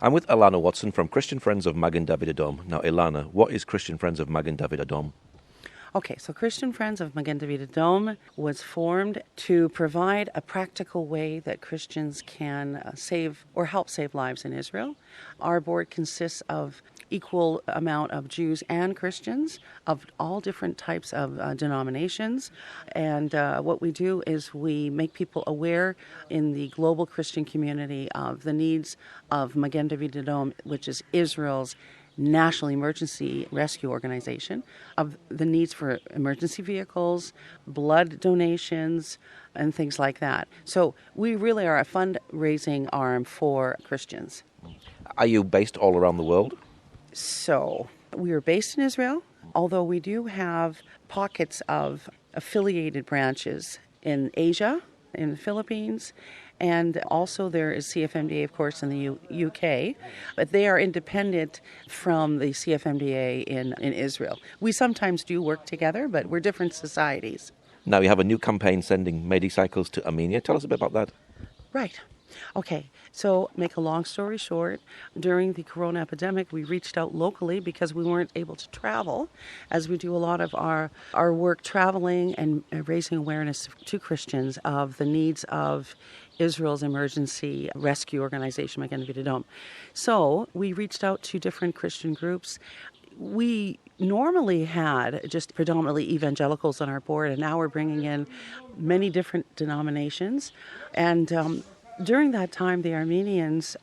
I'm with Elana Watson from Christian Friends of Magen David Adom. Now, Elana, what is Christian Friends of Magen David Adom? Okay, so Christian Friends of Magen David Adom was formed to provide a practical way that Christians can save or help save lives in Israel. Our board consists of equal amount of Jews and Christians of all different types of denominations. And what we do is we make people aware in the global Christian community of the needs of Magen David Adom, which is Israel's National Emergency Rescue Organization, of the needs for emergency vehicles, blood donations, and things like that. So we really are a fundraising arm for Christians. Are you based all around the world? So we are based in Israel, although we do have pockets of affiliated branches in Asia, in the Philippines, and also there is CFMDA, of course, in the UK, but they are independent from the CFMDA in Israel. We sometimes do work together, but we're different societies. Now you have a new campaign sending Medicycles to Armenia. Tell us a bit about that. Right. Okay, so make a long story short, during the corona epidemic, we reached out locally because we weren't able to travel, as we do a lot of our work traveling and raising awareness to Christians of the needs of Israel's emergency rescue organization, Magen David Adom. So we reached out to different Christian groups. We normally had just predominantly evangelicals on our board, and now we're bringing in many different denominations. And during that time, the Armenians,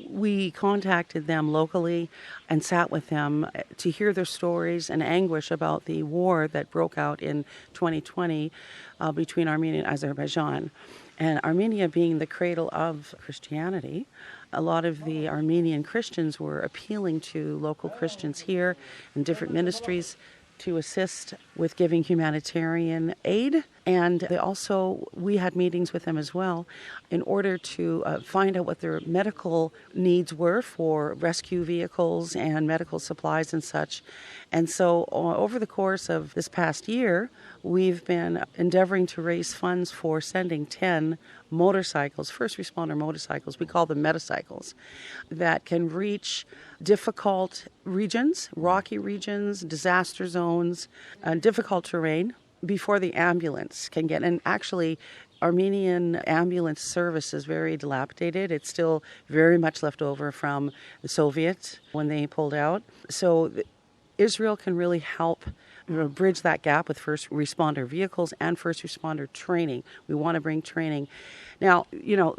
we contacted them locally and sat with them to hear their stories and anguish about the war that broke out in 2020 between Armenia and Azerbaijan. And Armenia being the cradle of Christianity, a lot of the Armenian Christians were appealing to local Christians here in different ministries to assist with giving humanitarian aid. And we had meetings with them as well in order to find out what their medical needs were for rescue vehicles and medical supplies and such. And so over the course of this past year, we've been endeavoring to raise funds for sending 10 motorcycles, first responder motorcycles, we call them metacycles, that can reach difficult regions, rocky regions, disaster zones, difficult terrain before the ambulance can get. And actually, Armenian ambulance service is very dilapidated. It's still very much left over from the Soviets when they pulled out. So Israel can really help bridge that gap with first responder vehicles and first responder training. We want to bring training. Now,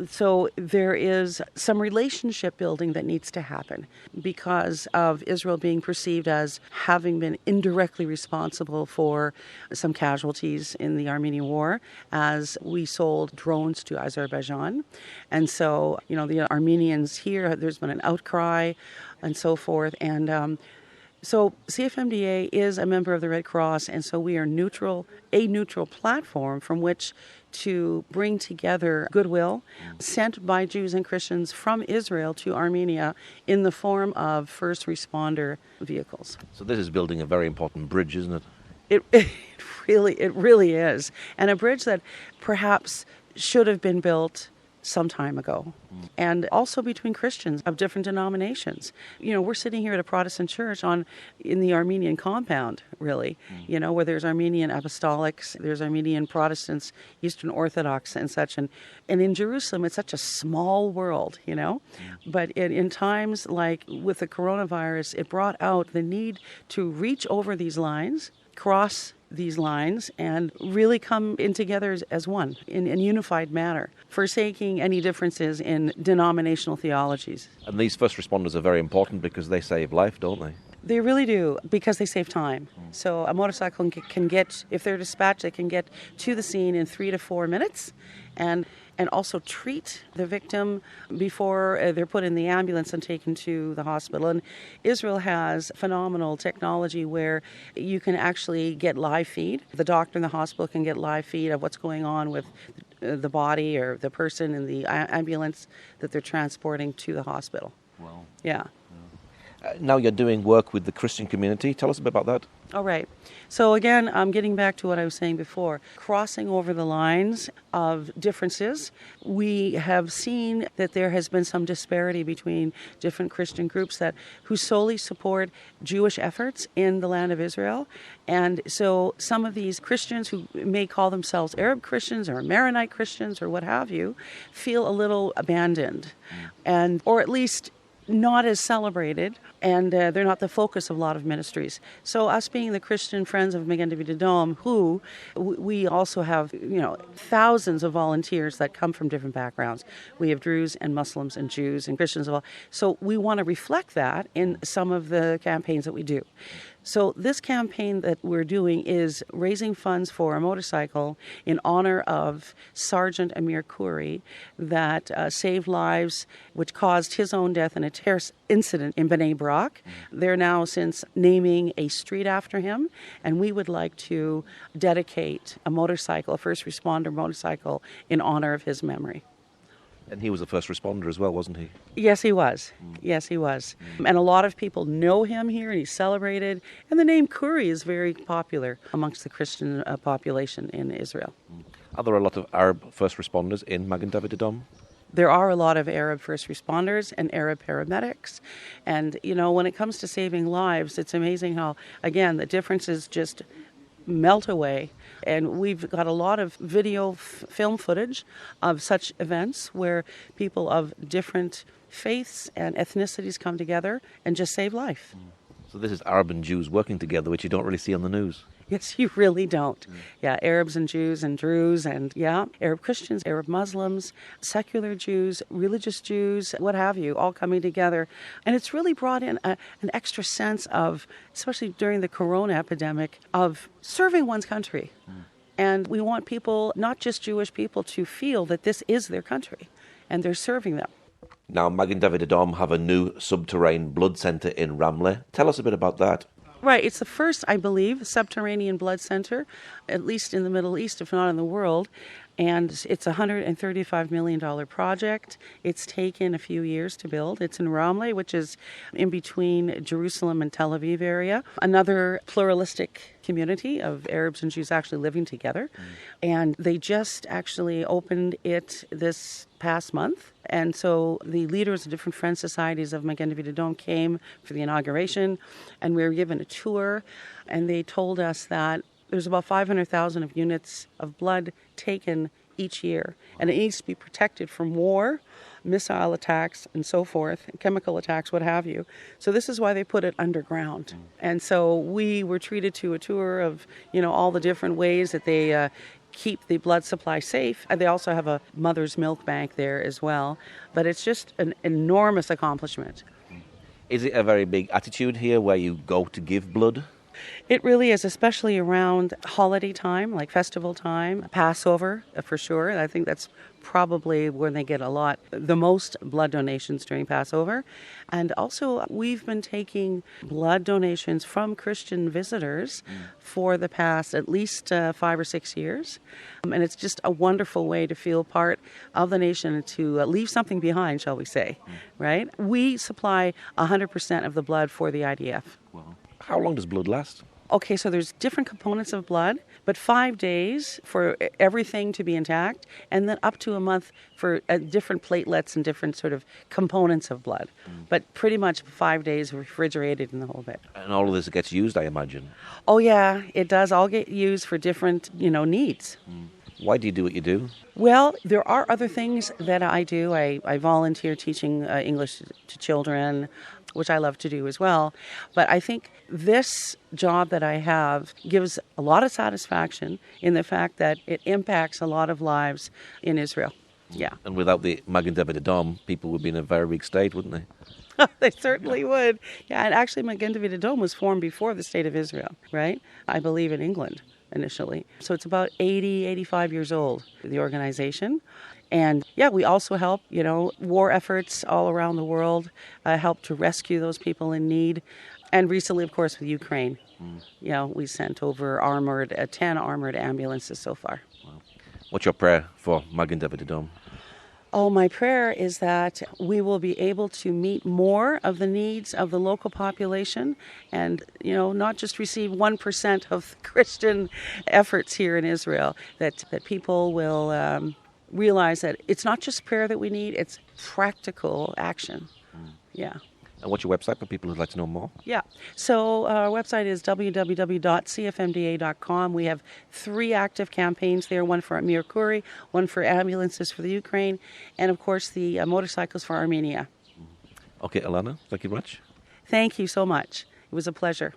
so there is some relationship building that needs to happen because of Israel being perceived as having been indirectly responsible for some casualties in the Armenian War as we sold drones to Azerbaijan. And so, the Armenians here, there's been an outcry and so forth. And so CFMDA is a member of the Red Cross, and so we are a neutral platform from which to bring together goodwill sent by Jews and Christians from Israel to Armenia in the form of first responder vehicles. So this is building a very important bridge, isn't it? It really is. And a bridge that perhaps should have been built some time ago. And also between Christians of different denominations. We're sitting here at a Protestant church in the Armenian compound, really, where there's Armenian Apostolics, there's Armenian Protestants, Eastern Orthodox and such. And in Jerusalem, it's such a small world, But in times like with the coronavirus, it brought out the need to reach over these lines, cross these lines, and really come in together as one in a unified manner, forsaking any differences in denominational theologies. And these first responders are very important because they save life, don't they? They really do, because they save time. So a motorcycle can get, if they're dispatched, they can get to the scene in 3 to 4 minutes and also treat the victim before they're put in the ambulance and taken to the hospital. And Israel has phenomenal technology where you can actually get live feed. The doctor in the hospital can get live feed of what's going on with the body or the person in the ambulance that they're transporting to the hospital. Wow. Yeah. Now you're doing work with the Christian community. Tell us a bit about that. All right. So again, I'm getting back to what I was saying before. Crossing over the lines of differences, we have seen that there has been some disparity between different Christian groups who solely support Jewish efforts in the land of Israel. And so some of these Christians who may call themselves Arab Christians or Maronite Christians or what have you, feel a little abandoned, and or at least not as celebrated, and they're not the focus of a lot of ministries. So us being the Christian Friends of Magen David Adom, who we also have, thousands of volunteers that come from different backgrounds. We have Druze and Muslims and Jews and Christians of all. So we want to reflect that in some of the campaigns that we do. So this campaign that we're doing is raising funds for a motorcycle in honor of Sergeant Amir Khoury that saved lives, which caused his own death in a terrorist incident in Bnei Brak. They're now since naming a street after him, and we would like to dedicate a motorcycle, a first responder motorcycle, in honor of his memory. And he was a first responder as well, wasn't he? Yes, he was. Yes, he was. And a lot of people know him here, and he's celebrated. And the name Khoury is very popular amongst the Christian population in Israel. Are there a lot of Arab first responders in Magen David Adom? There are a lot of Arab first responders and Arab paramedics. And, when it comes to saving lives, it's amazing how, again, the differences just melt away. And we've got a lot of video film footage of such events where people of different faiths and ethnicities come together and just save life. So this is Arab and Jews working together, which you don't really see on the news. Yes, you really don't. Yeah, Arabs and Jews and Druze and, Arab Christians, Arab Muslims, secular Jews, religious Jews, what have you, all coming together. And it's really brought in an extra sense of, especially during the corona epidemic, of serving one's country. And we want people, not just Jewish people, to feel that this is their country and they're serving them. Now, Magen David Adom have a new subterranean blood centre in Ramleh. Tell us a bit about that. Right. It's the first, I believe, subterranean blood center, at least in the Middle East, if not in the world. And it's a $135 million project. It's taken a few years to build. It's in Ramleh, which is in between Jerusalem and Tel Aviv area. Another pluralistic community of Arabs and Jews actually living together. And they just actually opened it this past month. And so the leaders of different Friends Societies of Magen David Adom came for the inauguration, and we were given a tour, and they told us that there's about 500,000 of units of blood taken each year, and it needs to be protected from war, missile attacks, and so forth, chemical attacks, what have you. So this is why they put it underground. And so we were treated to a tour of, all the different ways that they keep the blood supply safe. And they also have a mother's milk bank there as well. But it's just an enormous accomplishment. Is it a very big attitude here where you go to give blood? It really is, especially around holiday time, like festival time, Passover for sure. I think that's probably when they get the most blood donations during Passover. And also, we've been taking blood donations from Christian visitors for the past at least 5 or 6 years. And it's just a wonderful way to feel part of the nation and to leave something behind, shall we say, right? We supply 100% of the blood for the IDF. Wow. How long does blood last? Okay, so there's different components of blood, but 5 days for everything to be intact, and then up to a month for different platelets and different sort of components of blood. But pretty much 5 days refrigerated in the whole bit. And all of this gets used, I imagine. Oh yeah, it does all get used for different, needs. Why do you do what you do? Well, there are other things that I do. I volunteer teaching English to children, which I love to do as well. But I think this job that I have gives a lot of satisfaction in the fact that it impacts a lot of lives in Israel. Yeah. And without the Magen David Adom, people would be in a very weak state, wouldn't they? They certainly would. Yeah, and actually Magen David Adom was formed before the State of Israel, right? I believe in England initially. So it's about 85 years old, the organization. And yeah, we also help, war efforts all around the world, help to rescue those people in need. And recently, of course, with Ukraine, we sent over 10 armored ambulances so far. Wow. What's your prayer for Magen David Adom? Oh, my prayer is that we will be able to meet more of the needs of the local population and, not just receive 1% of Christian efforts here in Israel, that people will realize that it's not just prayer that we need, it's practical action. Yeah. And what's your website for people who'd like to know more? Yeah. So our website is www.cfmda.com. We have 3 active campaigns there, one for Amir Kuri, one for ambulances for the Ukraine, and of course the motorcycles for Armenia. Okay, Elana, thank you very much. Thank you so much. It was a pleasure.